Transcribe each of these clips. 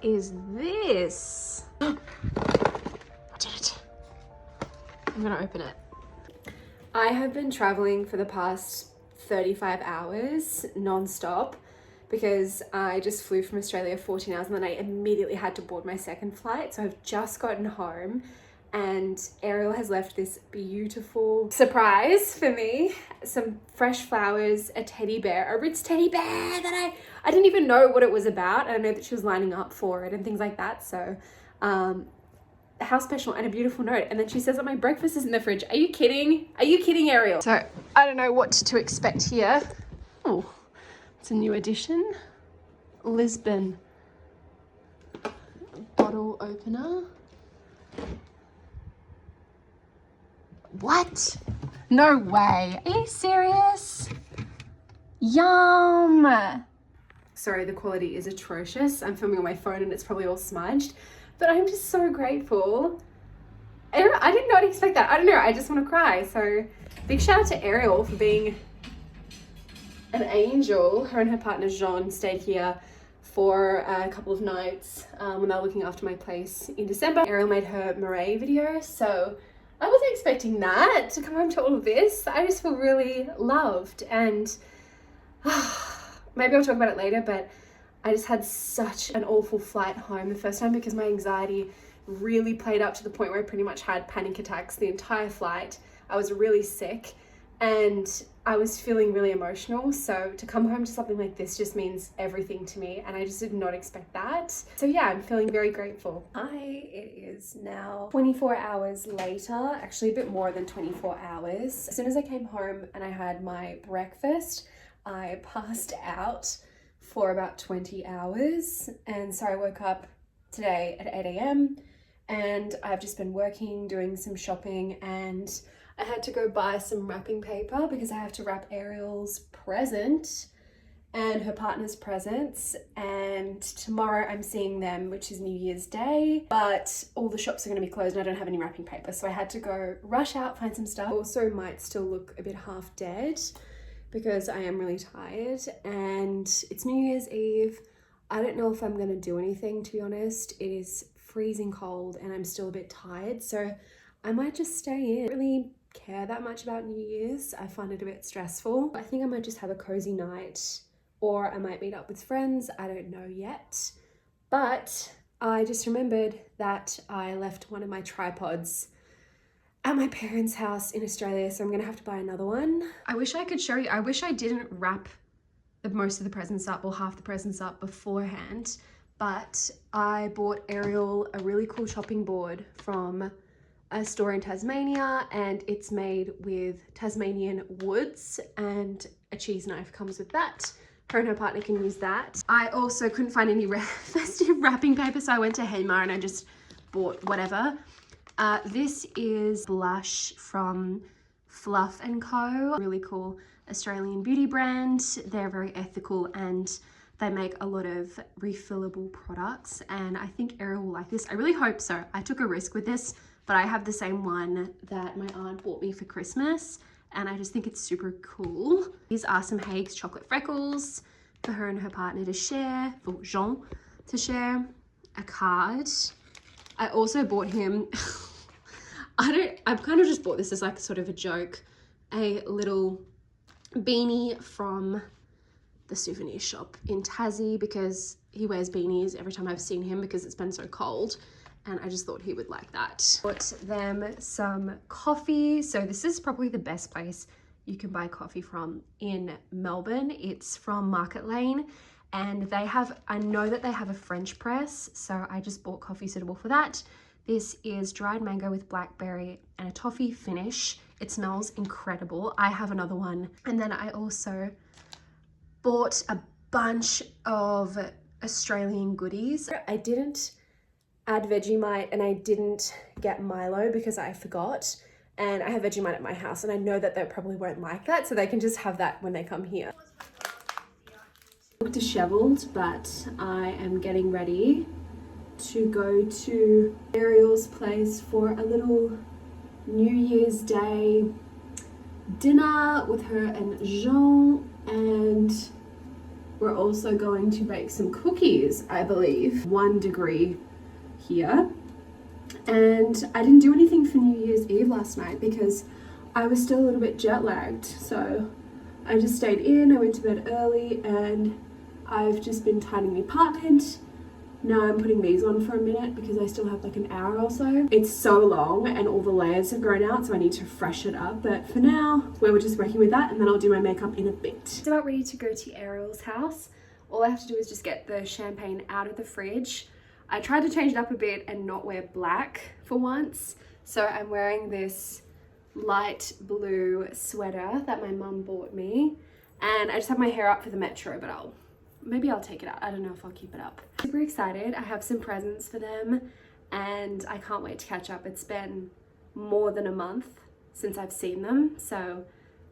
is this? I did it. I'm gonna open it. I have been traveling for the past 35 hours non-stop because I just flew from Australia 14 hours and then I immediately had to board my second flight. So I've just gotten home and Ariel has left this beautiful surprise for me. Some fresh flowers, a teddy bear, a Ritz teddy bear that I didn't even know what it was about. And I know that she was lining up for it and things like that. So how special, and a beautiful note. And then she says that my breakfast is in the fridge. Are you kidding? Are you kidding, Ariel? So I don't know what to expect here. Oh, it's a new addition. Lisbon bottle opener. What? No way. Are you serious? Yum. Sorry, the quality is atrocious. I'm filming on my phone and it's probably all smudged, but I'm just so grateful. I did not expect that. I don't know. I just want to cry. So big shout out to Ariel for being an angel. Her and her partner Jean stayed here for a couple of nights when they were looking after my place in December. Ariel made her Marais video, so I wasn't expecting that to come home to all of this. I just feel really loved, and maybe I'll talk about it later, but I just had such an awful flight home the first time because my anxiety really played up to the point where I pretty much had panic attacks the entire flight. I was really sick and I was feeling really emotional. So to come home to something like this just means everything to me, and I just did not expect that. So yeah, I'm feeling very grateful. It is now 24 hours later, actually a bit more than 24 hours. As soon as I came home and I had my breakfast, I passed out for about 20 hours. And so I woke up today at 8 a.m. and I've just been working, doing some shopping, and I had to go buy some wrapping paper because I have to wrap Ariel's present and her partner's presents, and tomorrow I'm seeing them, which is New Year's Day, but all the shops are going to be closed and I don't have any wrapping paper, so I had to go rush out, find some stuff. Also might still look a bit half dead because I am really tired and it's New Year's Eve. I don't know if I'm going to do anything, to be honest. It is freezing cold and I'm still a bit tired, so I might just stay in. I don't really care that much about New Year's. I find it a bit stressful. I think I might just have a cozy night, or I might meet up with friends. I don't know yet. But I just remembered that I left one of my tripods at my parents' house in Australia, so I'm gonna have to buy another one. I wish I could show you. I wish I didn't wrap most of the presents up or half the presents up beforehand, but I bought Ariel a really cool chopping board from a store in Tasmania, and it's made with Tasmanian woods, and a cheese knife comes with that. Her and her partner can use that. I also couldn't find any festive wrapping paper, so I went to Hennie Hun and I just bought whatever. This is blush from Fluff & Co. Really cool Australian beauty brand. They're very ethical and they make a lot of refillable products, and I think Ariel will like this. I really hope so. I took a risk with this, but I have the same one that my aunt bought me for Christmas, and I just think it's super cool. These are some Hague's chocolate freckles for her and her partner to share, for Jean to share. A card. I also bought him, I've kind of just bought this as like sort of a joke, a little beanie from the souvenir shop in Tassie, because he wears beanies every time I've seen him because it's been so cold, and I just thought he would like that. Bought them some coffee. So this is probably the best place you can buy coffee from in Melbourne. It's from Market Lane, and they have, I know that they have a French press, so I just bought coffee suitable for that. This is dried mango with blackberry and a toffee finish. It smells incredible. I have another one. And then I also bought a bunch of Australian goodies. I didn't add Vegemite and I didn't get Milo because I forgot, and I have Vegemite at my house and I know that they probably won't like that, so they can just have that when they come here. I look disheveled, but I am getting ready to go to Ariel's place for a little New Year's Day dinner with her and Jean, and we're also going to bake some cookies, I believe. 1 degree here. And I didn't do anything for New Year's Eve last night because I was still a little bit jet lagged. So I just stayed in, I went to bed early, and I've just been tidying the apartment. Now I'm putting these on for a minute because I still have like an hour or so. It's so long and all the layers have grown out, so I need to freshen it up. But for now, we're just working with that, and then I'll do my makeup in a bit. It's about ready to go to Ariel's house. All I have to do is just get the champagne out of the fridge. I tried to change it up a bit and not wear black for once. So I'm wearing this light blue sweater that my mum bought me. And I just have my hair up for the metro, but maybe I'll take it out. I don't know if I'll keep it up. Super excited. I have some presents for them and I can't wait to catch up. It's been more than a month since I've seen them, so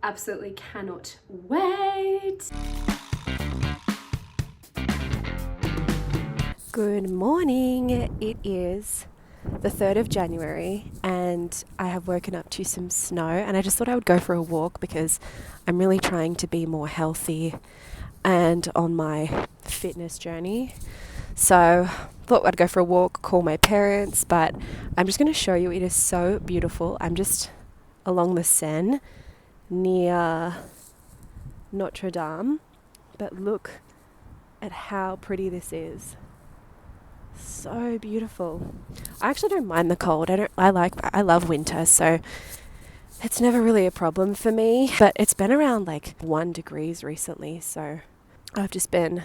absolutely cannot wait. Good morning. It is the 3rd of January and I have woken up to some snow, and I just thought I would go for a walk because I'm really trying to be more healthy and on my fitness journey. So thought I'd go for a walk, call my parents, but I'm just going to show you. It is so beautiful. I'm just along the Seine near Notre Dame, but look at how pretty this is. So beautiful. I actually don't mind the cold. I love winter, so it's never really a problem for me. But it's been around like 1 degree recently, so I've just been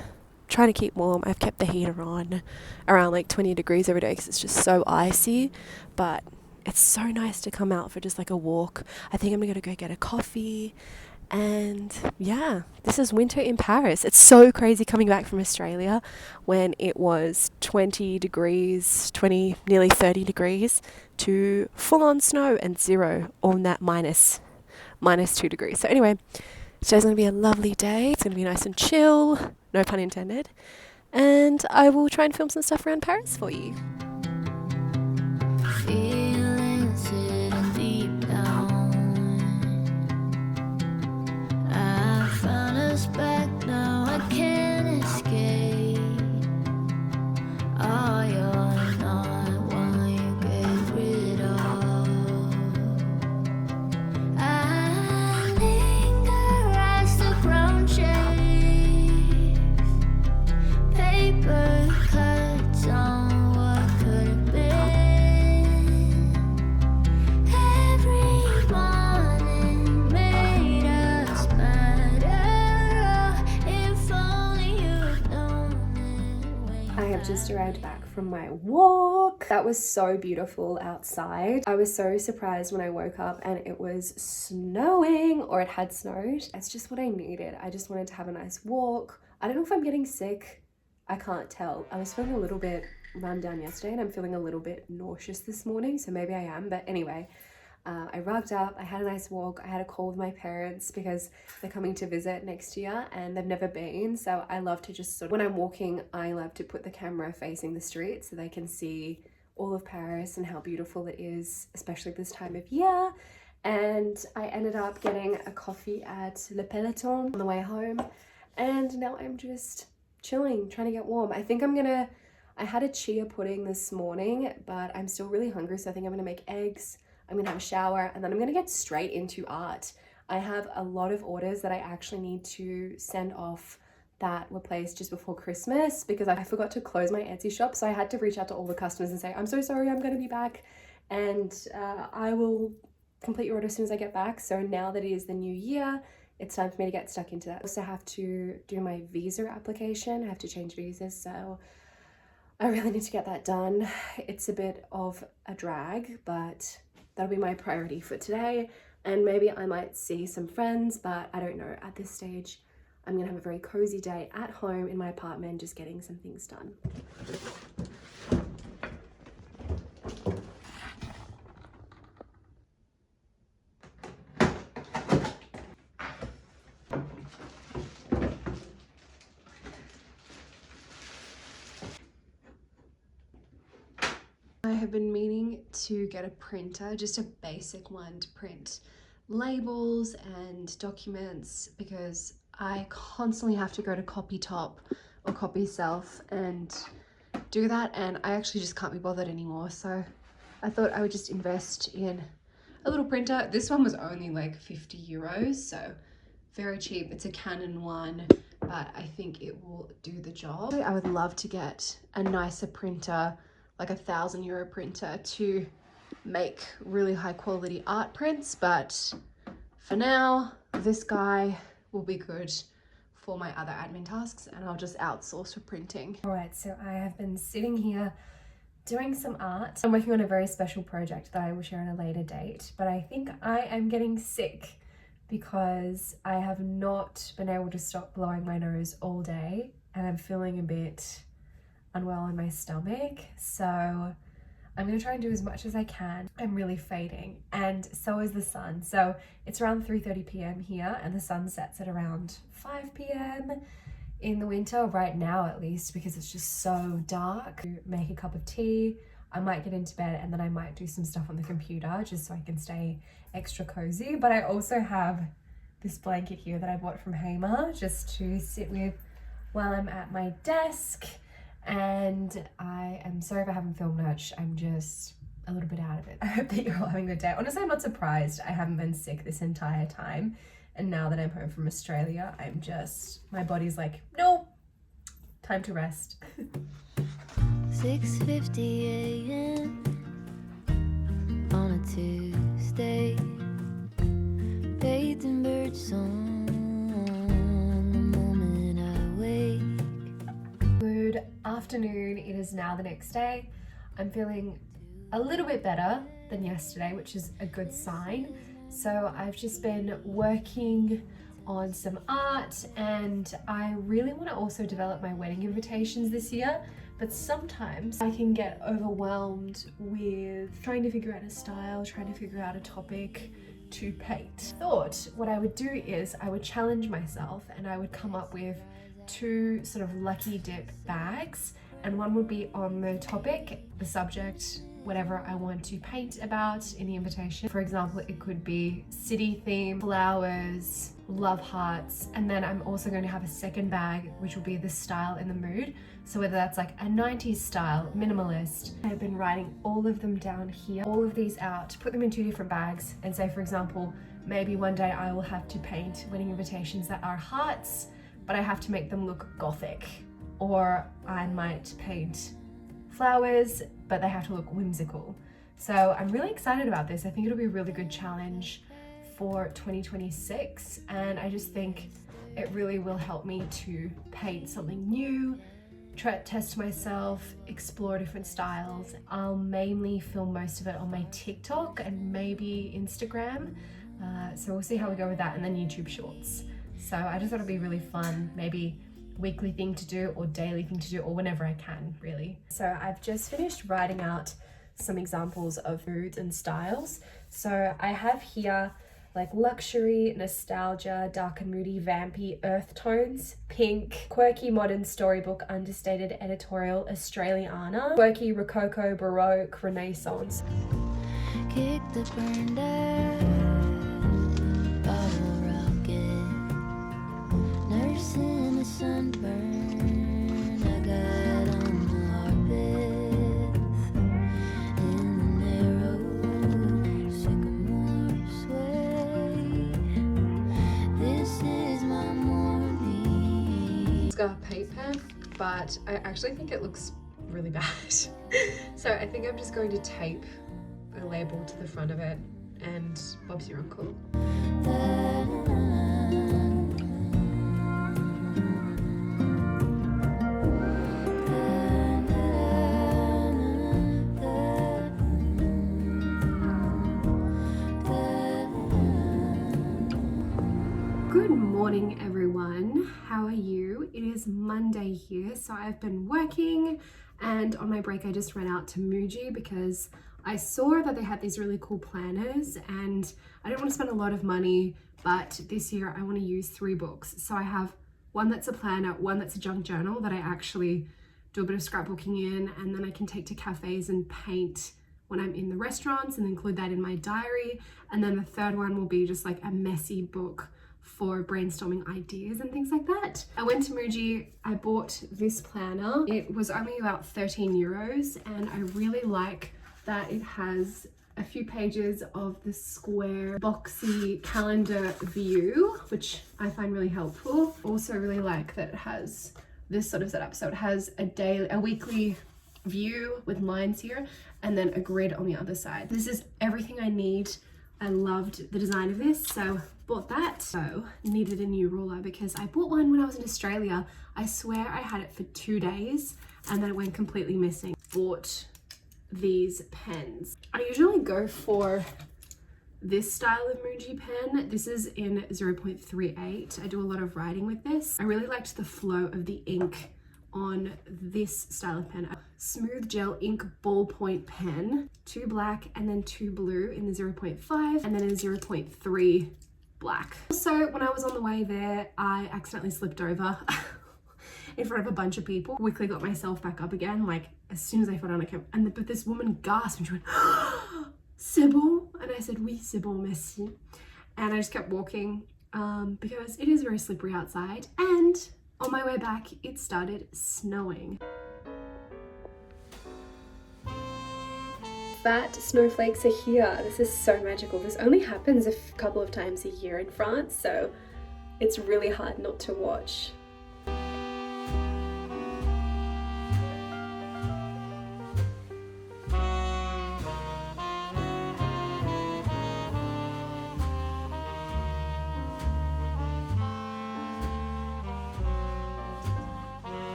trying to keep warm. I've kept the heater on around like 20 degrees every day because it's just so icy. But it's so nice to come out for just like a walk. I think I'm gonna go get a coffee. And yeah, this is winter in Paris. It's so crazy coming back from Australia when it was 20 degrees, nearly 30 degrees, to full on snow and 0 on that minus 2 degrees. So anyway, today's going to be a lovely day. It's going to be nice and chill, no pun intended. And I will try and film some stuff around Paris for you. Just arrived back from my walk. That was so beautiful outside. I was so surprised when I woke up and it was snowing, or it had snowed. It's just what I needed. I just wanted to have a nice walk. I don't know if I'm getting sick. I can't tell. I was feeling a little bit run down yesterday and I'm feeling a little bit nauseous this morning, so maybe I am. But anyway, I rugged up, I had a nice walk, I had a call with my parents because they're coming to visit next year and they've never been. So I love to just when I'm walking, I love to put the camera facing the street so they can see all of Paris and how beautiful it is, especially this time of year. And I ended up getting a coffee at Le Peloton on the way home. And now I'm just chilling, trying to get warm. I think I had a chia pudding this morning, but I'm still really hungry. So I think I'm gonna make eggs. I'm gonna have a shower and then I'm gonna get straight into art. I have a lot of orders that I actually need to send off that were placed just before Christmas because I forgot to close my Etsy shop. So I had to reach out to all the customers and say, I'm so sorry, I'm gonna be back. And I will complete your order as soon as I get back. So now that it is the new year, it's time for me to get stuck into that. I also have to do my visa application. I have to change visas. So I really need to get that done. It's a bit of a drag, but that'll be my priority for today. And maybe I might see some friends, but I don't know. At this stage, I'm gonna have a very cozy day at home in my apartment, just getting some things done. I have been meaning to get a printer, just a basic one to print labels and documents, because I constantly have to go to CopyTop or CopySelf and do that, and I actually just can't be bothered anymore. So I thought I would just invest in a little printer. This one was only like 50 euros, so very cheap. It's a Canon one, but I think it will do the job. I would love to get a nicer printer, like €1,000 printer, to make really high quality art prints, but for now this guy will be good for my other admin tasks, and I'll just outsource for printing. All right, so I have been sitting here doing some art. I'm working on a very special project that I will share on a later date, but I think I am getting sick because I have not been able to stop blowing my nose all day, and I'm feeling a bit unwell in my stomach. So I'm gonna try and do as much as I can. I'm really fading, and so is the sun. So it's around 3:30 p.m. here, and the sun sets at around 5 p.m. in the winter, right now at least, because it's just so dark. Make a cup of tea, I might get into bed, and then I might do some stuff on the computer just so I can stay extra cozy. But I also have this blanket here that I bought from Hamer just to sit with while I'm at my desk. And I am sorry if I haven't filmed much. I'm just a little bit out of it. I hope that you're all having a good day. Honestly, I'm not surprised I haven't been sick this entire time. And now that I'm home from Australia, I'm just, my body's like, no, time to rest. 6:50 a.m. on a Tuesday, bathed in bird song the moment I wake. Good afternoon, it is now the next day. I'm feeling a little bit better than yesterday, which is a good sign. So I've just been working on some art, and I really want to also develop my wedding invitations this year, but sometimes I can get overwhelmed with trying to figure out a style, trying to figure out a topic to paint. Thought what I would do is I would challenge myself, and I would come up with 2 sort of lucky dip bags, and one would be on the topic, the subject, whatever I want to paint about in the invitation. For example, it could be city theme, flowers, love hearts, and then I'm also going to have a second bag which will be the style and the mood. So whether that's like a 90s style, minimalist. I've been writing all of them down here, all of these out, put them in 2 different bags, and say, for example, maybe one day I will have to paint wedding invitations that are hearts, but I have to make them look gothic. Or I might paint flowers, but they have to look whimsical. So I'm really excited about this. I think it'll be a really good challenge for 2026, and I just think it really will help me to paint something new, try to test myself, explore different styles. I'll mainly film most of it on my TikTok and maybe Instagram, so we'll see how we go with that, and then YouTube Shorts. So I just thought it'd be really fun, maybe weekly thing to do or daily thing to do, or whenever I can, really. So I've just finished writing out some examples of moods and styles. So I have here like luxury, nostalgia, dark and moody, vampy, earth tones, pink, quirky, modern, storybook, understated, editorial, Australiana, quirky, rococo, baroque, renaissance. Kick the burned air, bottle rocket, nursing a sunburn. I got on the carpet in the narrow sycamore sway. This is my morning. It's got a paint pen, but I actually think it looks really bad. So I think I'm just going to tape a label to the front of it, and Bob's your uncle. Good morning, everyone. How are you? It is Monday here, so I've been working, and on my break I just ran out to Muji because I saw that they had these really cool planners, and I don't want to spend a lot of money, but this year I want to use 3 books. So I have one that's a planner, one that's a junk journal that I actually do a bit of scrapbooking in, and then I can take to cafes and paint when I'm in the restaurants and include that in my diary. And then the third one will be just like a messy book for brainstorming ideas and things like that. I went to Muji, I bought this planner. It was only about 13 euros and I really like that it has a few pages of the square boxy calendar view, which I find really helpful. Also really like that it has this sort of setup. So it has a weekly view with lines here and then a grid on the other side. This is everything I need. I loved the design of this, so bought that. So needed a new ruler because I bought one when I was in Australia. I swear I had it for 2 days and then it went completely missing. Bought these pens. I usually go for this style of Muji pen. This is in 0.38. I do a lot of writing with this. I really liked the flow of the ink on this style of pen. A smooth gel ink ballpoint pen, 2 black and then 2 blue in the 0.5 and then in 0.3 black. Also, when I was on the way there, I accidentally slipped over in front of a bunch of people. Quickly got myself back up again, like as soon as I fell down I came, but this woman gasped and she went, "C'est bon?" And I said, "Oui, c'est bon, merci." And I just kept walking because it is very slippery outside, and on my way back it started snowing. Fat snowflakes are here. This is so magical. This only happens a couple of times a year in France, so it's really hard not to watch.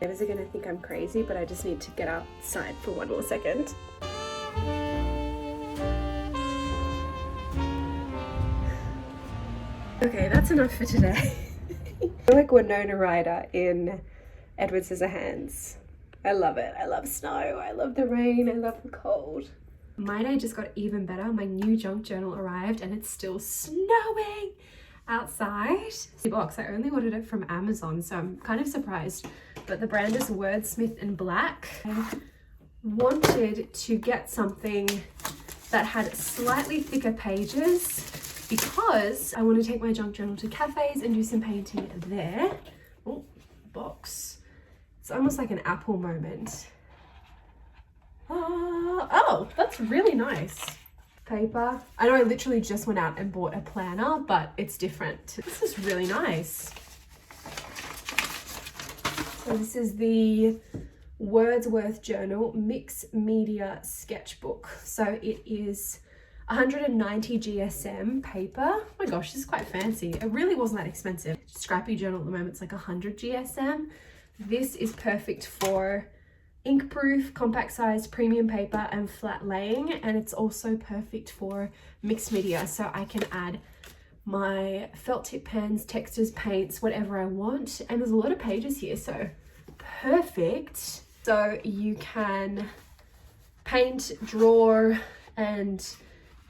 Neighbors are gonna think I'm crazy, but I just need to get outside for 1 more second. Okay, that's enough for today. I feel like Winona Ryder in Edward Scissorhands. I love it. I love snow. I love the rain. I love the cold. My day just got even better. My new junk journal arrived and it's still snowing outside. The box, I only ordered it from Amazon, so I'm kind of surprised, but the brand is Wordsmith and Black. I wanted to get something that had slightly thicker pages because I want to take my junk journal to cafes and do some painting there. Oh, box. It's almost like an Apple moment. Oh, that's really nice. Paper. I know I literally just went out and bought a planner, but it's different. This is really nice. So this is the Wordsworth Journal Mix Media Sketchbook. So it is 190 GSM paper. Oh my gosh, this is quite fancy. It really wasn't that expensive. Scrappy journal at the moment, it's like 100 GSM. This is perfect for ink proof, compact size, premium paper and flat laying, and it's also perfect for mixed media, so I can add my felt tip pens, textures, paints, whatever I want. And there's a lot of pages here, so perfect. So you can paint, draw, and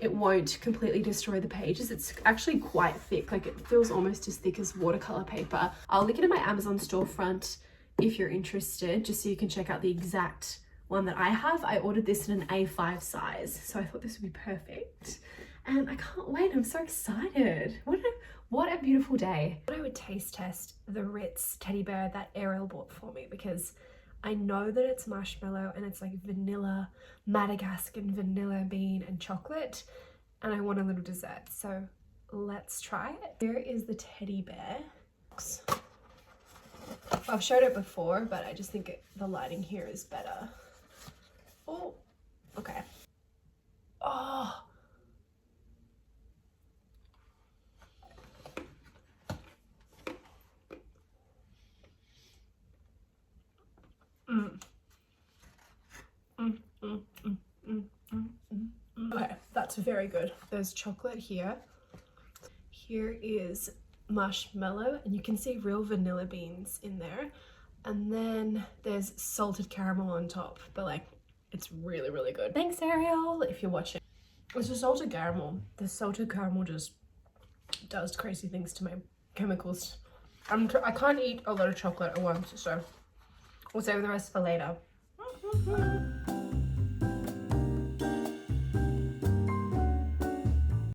it won't completely destroy the pages. It's actually quite thick, like it feels almost as thick as watercolor paper. I'll link it in my Amazon storefront if you're interested, just so you can check out the exact one that I have. I ordered this in an A5 size, so I thought this would be perfect. And I can't wait, I'm so excited. What a beautiful day. I would taste test the Ritz teddy bear that Ariel bought for me because I know that it's marshmallow and it's like vanilla, Madagascan vanilla bean and chocolate, and I want a little dessert, so let's try it. Here is the teddy bear. I've showed it before, but I just think the lighting here is better. Oh, okay. Oh. Okay, that's very good. There's chocolate here. Here is marshmallow, and you can see real vanilla beans in there, and then there's salted caramel on top, but like it's really, really good. Thanks, Ariel, if you're watching. It's a salted caramel. The salted caramel just does crazy things to my chemicals. I can't eat a lot of chocolate at once, so we'll save the rest for later.